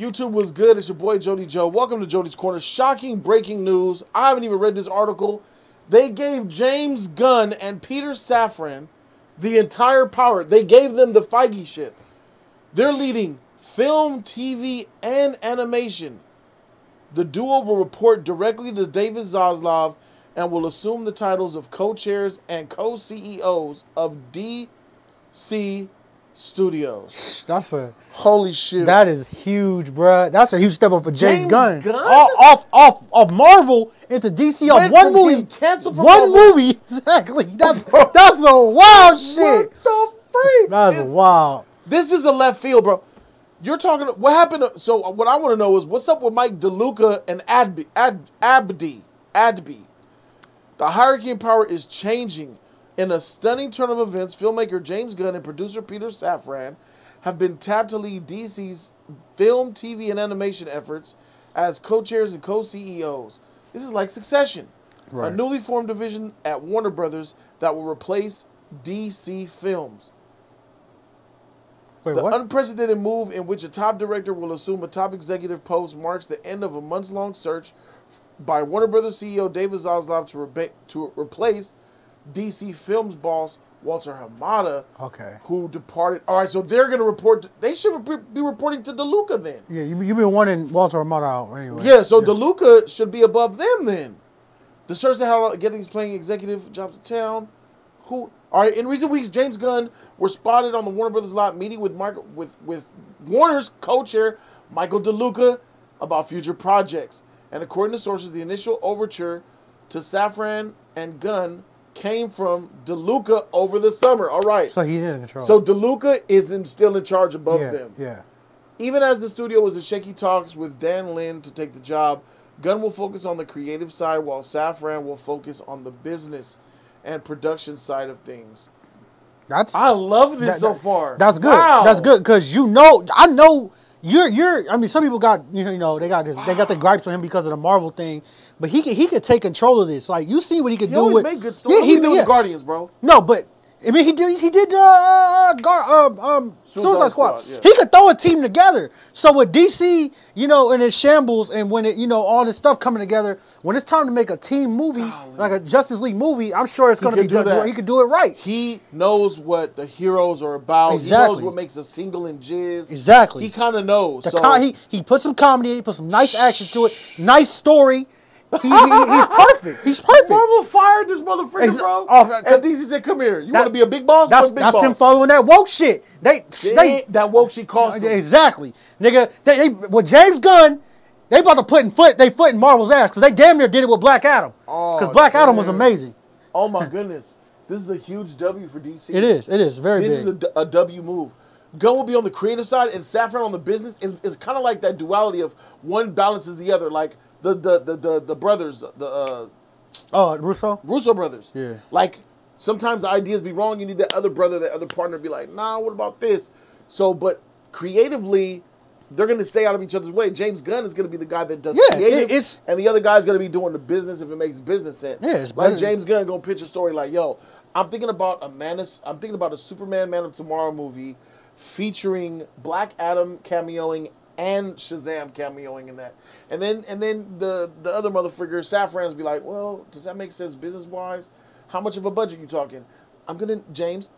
YouTube was good. It's your boy Jody Joe. Welcome to Jody's Corner. Shocking breaking news. I haven't even read this article. They gave James Gunn and Peter Safran the entire power. They gave them the Feige shit. They're leading film, TV, and animation. The duo will report directly to David Zaslav and will assume the titles of co-chairs and co-CEOs of DC Studios. That's a holy shit. That is huge, bruh. That's a huge step up for James Gunn. Gunn? Off Marvel into DC on one movie. Canceled from one movie. Exactly. That's a wild shit. What the freak? That's wild. This is a left field, bro. You're talking. What happened? So what I want to know is what's up with Mike DeLuca and Abdi. The hierarchy in power is changing. In a stunning turn of events, filmmaker James Gunn and producer Peter Safran have been tapped to lead DC's film, TV, and animation efforts as co-chairs and co-CEOs. This is like Succession, a newly formed division at Warner Brothers that will replace DC Films. Wait, the what? unprecedented move in which a top director will assume a top executive post marks the end of a months-long search by Warner Brothers CEO David Zaslav to replace DC Films boss Walter Hamada, who departed. All right, so they're going to report. They should be reporting to DeLuca then. Yeah, you've been wanting Walter Hamada out anyway. Yeah, so DeLuca should be above them then. The search that how Gettings playing executive jobs in town. Who? All right, in recent weeks, James Gunn were spotted on the Warner Brothers lot meeting with Warner's co-chair Michael DeLuca about future projects. And according to sources, the initial overture to Safran and Gunn came from DeLuca over the summer. All right. So he's in control. So DeLuca is still in charge above them. Yeah. Even as the studio was in shaky talks with Dan Lin to take the job, Gunn will focus on the creative side while Safran will focus on the business and production side of things. I love this so far. That's good. Wow. That's good because I know you're. I mean, some people got they got the gripes on him because of the Marvel thing, but he could take control of this. Like you see what he could do with. He made good stories. He did Guardians, bro. No, but I mean he did Suicide Squad. Yeah. He could throw a team together. So with DC, in its shambles and when all this stuff coming together, when it's time to make a team movie, like a Justice League movie, I'm sure it's going to be done. He could do it right. He knows what the heroes are about. Exactly. He knows what makes us tingle and jizz. Exactly. He kind of knows. He put some comedy in, he put some nice action to it, nice story. He's perfect. He's perfect. Marvel fired this motherfucker, bro. And DC said, "Come here. You want to be a big boss? That's them following that woke shit. That woke shit cost them. Exactly, nigga. With James Gunn, they about to put their foot in Marvel's ass because they damn near did it with Black Adam. Because Black Adam was amazing. Oh my goodness, this is a huge W for DC. It is. It is very big. This is a W move. Gunn will be on the creative side and Safran on the business. It's kind of like that duality of one balances the other, like. The brothers, Russo brothers. Yeah. Like sometimes the ideas be wrong. You need that other brother, that other partner to be like, nah, what about this? So, but creatively, they're going to stay out of each other's way. James Gunn is going to be the guy that does creative, and the other guy's going to be doing the business if it makes business sense. Yeah, like James Gunn going to pitch a story like, yo, I'm thinking about a Superman Man of Tomorrow movie featuring Black Adam cameoing and Shazam cameoing in that. And then the other motherfucker, Safran's be like, well, does that make sense business-wise? How much of a budget you talking? James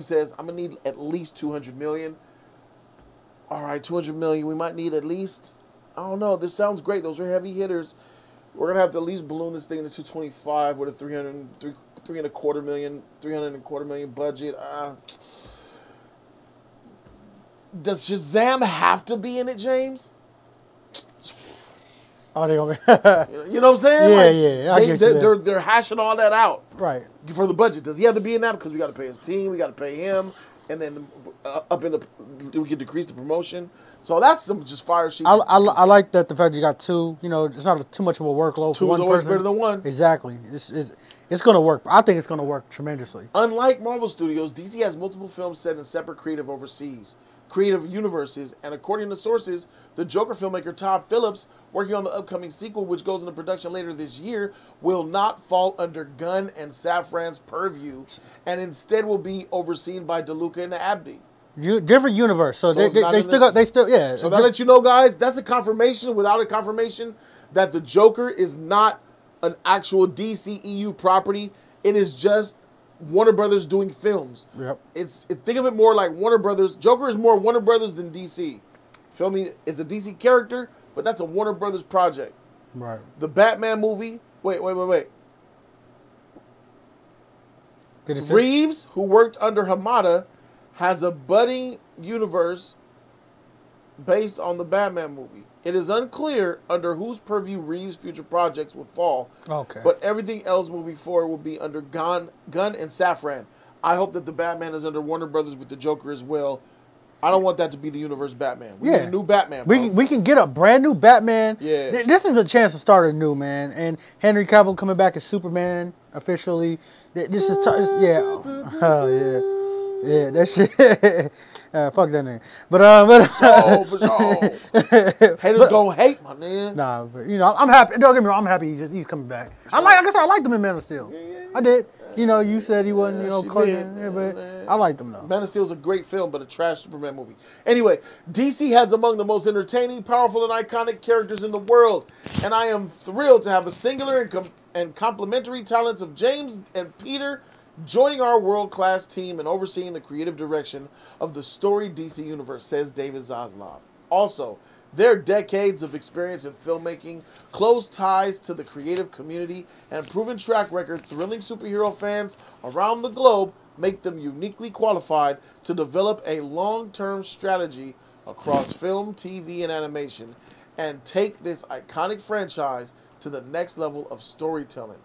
says, I'm going to need at least $200 million. All right, $200 million. We might need at least, I don't know. This sounds great. Those are heavy hitters. We're going to have to at least balloon this thing to 225 with a $325 million budget. Does Shazam have to be in it, James? Oh, they gonna you know what I'm saying? Yeah, I get you. They're hashing all that out. Right. For the budget. Does he have to be in that? Because we got to pay his team, we got to pay him, and then we can decrease the promotion. So that's some just fire sheet. I like that the fact you got two. It's not too much of a workload. Two is always better than one. Exactly. It's going to work. I think it's going to work tremendously. Unlike Marvel Studios, DC has multiple films set in separate creative universes, and according to sources, the Joker filmmaker Todd Phillips, working on the upcoming sequel, which goes into production later this year, will not fall under Gunn and Safran's purview, and instead will be overseen by DeLuca and Abdi. Different universe. So, they still yeah. So that lets you know, guys, that's a confirmation without a confirmation that the Joker is not an actual DCEU property. It is just Warner Brothers doing films. Yep. Think of it more like Warner Brothers. Joker is more Warner Brothers than DC. Feel me? It's a DC character, but that's a Warner Brothers project. Right. The Batman movie. Wait. Reeves, who worked under Hamada, has a budding universe based on the Batman movie. It is unclear under whose purview Reeves' future projects would fall. Okay. But everything else moving forward will be under Gunn and Safran. I hope that the Batman is under Warner Brothers with the Joker as well. I don't want that to be the universe Batman. We need a new Batman, bro. We can get a brand new Batman. Yeah. This is a chance to start anew, man. And Henry Cavill coming back as Superman officially. This is yeah. Oh yeah. Yeah, that shit. Fuck that nigga. For sure. Haters gonna hate, my man. Nah, but, I'm happy. Don't get me wrong. I'm happy he's coming back. I liked him in Man of Steel. Yeah. I did. You said he wasn't, but I liked him though. Man of Steel is a great film, but a trash Superman movie. Anyway, DC has among the most entertaining, powerful, and iconic characters in the world, and I am thrilled to have a singular and complementary talents of James and Peter joining our world-class team and overseeing the creative direction of the storied DC universe, says David Zaslav. Also, their decades of experience in filmmaking, close ties to the creative community, and proven track record thrilling superhero fans around the globe make them uniquely qualified to develop a long-term strategy across film, TV, and animation, and take this iconic franchise to the next level of storytelling.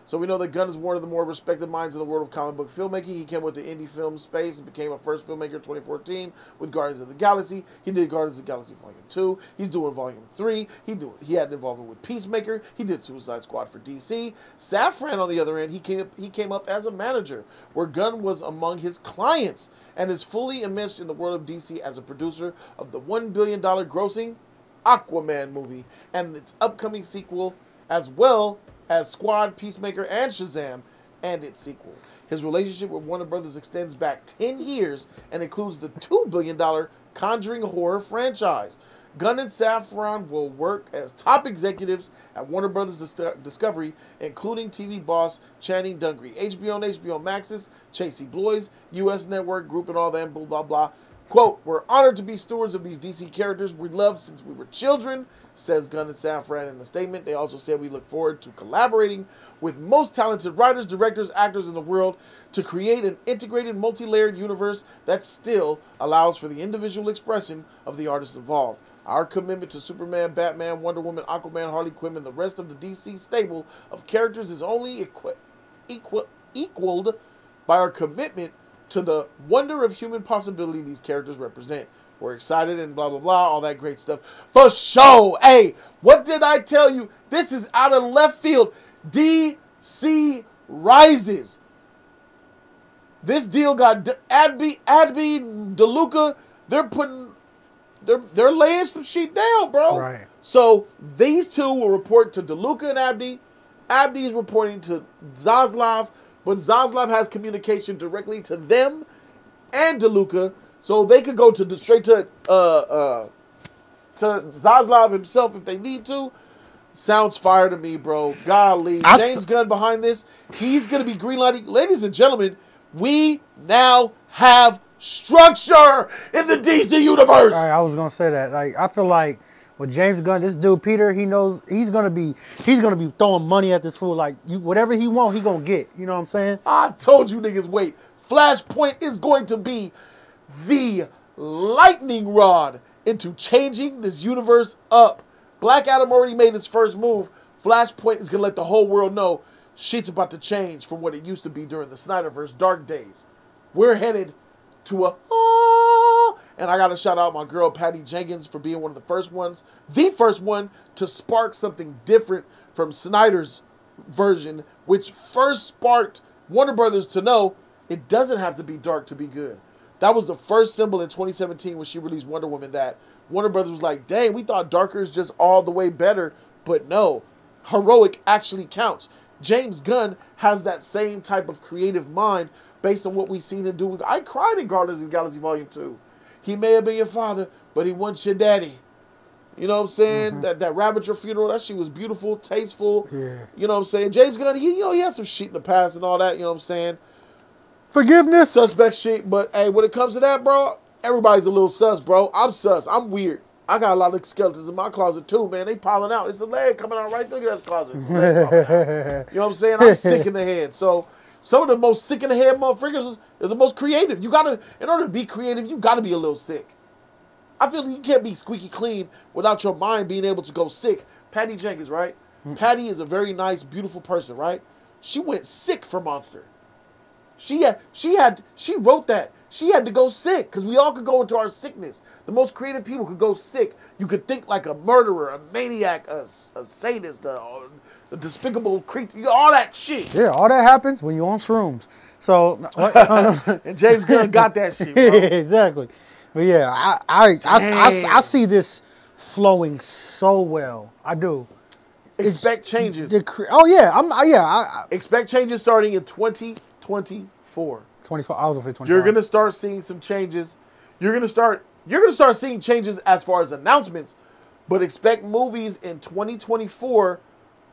So we know that Gunn is one of the more respected minds in the world of comic book filmmaking. He came with the indie film space and became a first filmmaker in 2014 with Guardians of the Galaxy. He did Guardians of the Galaxy Volume 2. He's doing Volume 3. He had involvement with Peacemaker. He did Suicide Squad for DC. Safran, on the other end, he came up as a manager, where Gunn was among his clients and is fully immersed in the world of DC as a producer of the $1 billion grossing Aquaman movie and its upcoming sequel, as well as Squad, Peacemaker, and Shazam, and its sequel. His relationship with Warner Brothers extends back 10 years and includes the $2 billion Conjuring horror franchise. Gunn and Safran will work as top executives at Warner Brothers Discovery, including TV boss Channing Dungry, HBO and HBO Max's Chasey Bloys, U.S. Network Group, and all that, blah, blah, blah. Quote, "We're honored to be stewards of these DC characters we loved since we were children," says Gunn and Safran in a statement. They also said, "We look forward to collaborating with most talented writers, directors, actors in the world to create an integrated, multi-layered universe that still allows for the individual expression of the artists involved. Our commitment to Superman, Batman, Wonder Woman, Aquaman, Harley Quinn, and the rest of the DC stable of characters is only equaled by our commitment to the wonder of human possibility these characters represent. We're excited and blah, blah, blah, all that great stuff." For sure. Hey, what did I tell you? This is out of left field. DC rises. This deal got Adby, DeLuca. They're laying some shit down, bro. Right. So these two will report to DeLuca and Abdi. Abdi is reporting to Zaslav, but Zaslav has communication directly to them and DeLuca, so they could go straight to Zaslav himself if they need to. Sounds fire to me, bro. Golly. James Gunn behind this. He's going to be greenlighting. Ladies and gentlemen, we now have structure in the DC universe. All right, I was going to say that. Like, I feel like with James Gunn, this dude Peter, he knows he's gonna be throwing money at this fool. Like, whatever he want, he gonna get. You know what I'm saying? I told you niggas, wait. Flashpoint is going to be the lightning rod into changing this universe up. Black Adam already made his first move. Flashpoint is gonna let the whole world know shit's about to change from what it used to be during the Snyderverse dark days. We're headed to a and I gotta shout out my girl Patty Jenkins for being one of the first ones, the first one to spark something different from Snyder's version, which first sparked Warner Brothers to know it doesn't have to be dark to be good. That was the first symbol in 2017 when she released Wonder Woman that Warner Brothers was like, dang, we thought darker is just all the way better, but no, heroic actually counts. James Gunn has that same type of creative mind, based on what we've seen him do. I cried in Guardians of the Galaxy Volume 2. He may have been your father, but he wasn't your daddy. You know what I'm saying? That Ravager funeral, that shit was beautiful, tasteful. Yeah. You know what I'm saying? James Gunn, he had some shit in the past and all that, you know what I'm saying? Forgiveness. Suspect shit, but hey, when it comes to that, bro, everybody's a little sus, bro. I'm sus. I'm weird. I got a lot of skeletons in my closet too, man. They piling out. It's a leg coming out right through that closet. It's a leg coming out. You know what I'm saying? I'm sick in the head. So some of the most sick in the head motherfuckers is the most creative. You gotta, in order to be creative, you gotta be a little sick. I feel like you can't be squeaky clean without your mind being able to go sick. Patty Jenkins, right? Patty is a very nice, beautiful person, right? She went sick for Monster. She wrote that. She had to go sick because we all could go into our sickness. The most creative people could go sick. You could think like a murderer, a maniac, a sadist, a despicable creature, all that shit. Yeah, all that happens when you're on shrooms. So, and James Gunn got that shit, bro. Yeah, exactly. But yeah, I see this flowing so well. I do. Expect changes. Expect changes starting in 2024. 24. I was gonna say 25. You're gonna start seeing some changes. You're gonna start seeing changes as far as announcements, but expect movies in 2024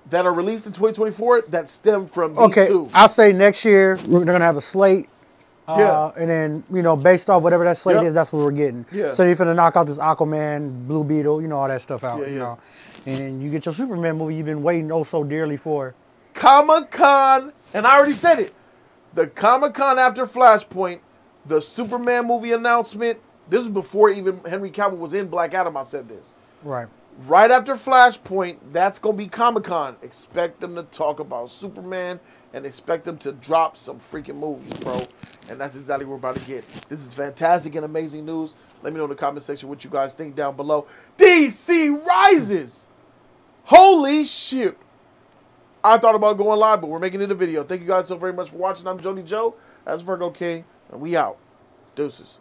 that are released in 2024 that stem from these two. I'll say next year they're gonna have a slate. And then, based off whatever that slate is, that's what we're getting. Yeah. So you're finna knock out this Aquaman, Blue Beetle, all that stuff out, you know. And then you get your Superman movie you've been waiting oh so dearly for. Comic-Con, and I already said it. The Comic-Con after Flashpoint, the Superman movie announcement, this is before even Henry Cavill was in Black Adam, I said this. Right. Right after Flashpoint, that's going to be Comic-Con. Expect them to talk about Superman and expect them to drop some freaking movies, bro. And that's exactly what we're about to get. This is fantastic and amazing news. Let me know in the comment section what you guys think down below. DC rises! Holy shit. I thought about going live, but we're making it a video. Thank you guys so very much for watching. I'm Jody Joe. That's Virgo King, and we out. Deuces.